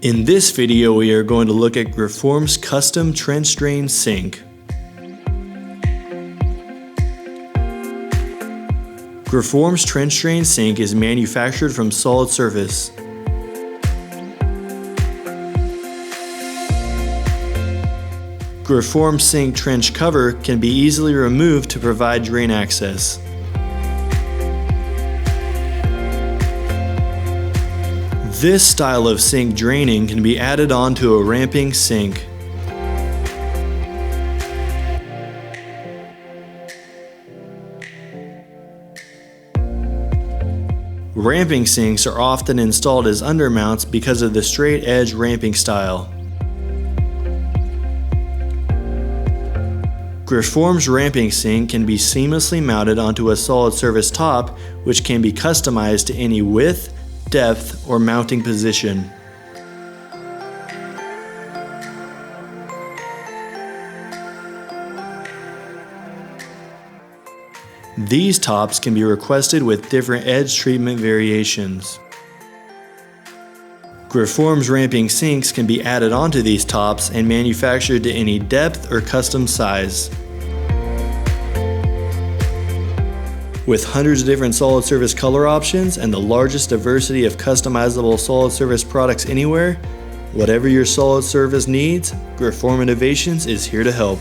In this video, we are going to look at Grifform's custom trench drain sink. Grifform's trench drain sink is manufactured from solid surface. Grifform sink trench cover can be easily removed to provide drain access. This style of sink draining can be added onto a ramping sink. Ramping sinks are often installed as undermounts because of the straight edge ramping style. Grifform's ramping sink can be seamlessly mounted onto a solid surface top, which can be customized to any width, depth, or mounting position. These tops can be requested with different edge treatment variations. Grifform's ramping sinks can be added onto these tops and manufactured to any depth or custom size. With hundreds of different solid surface color options and the largest diversity of customizable solid surface products anywhere, whatever your solid surface needs, Grifform Innovations is here to help.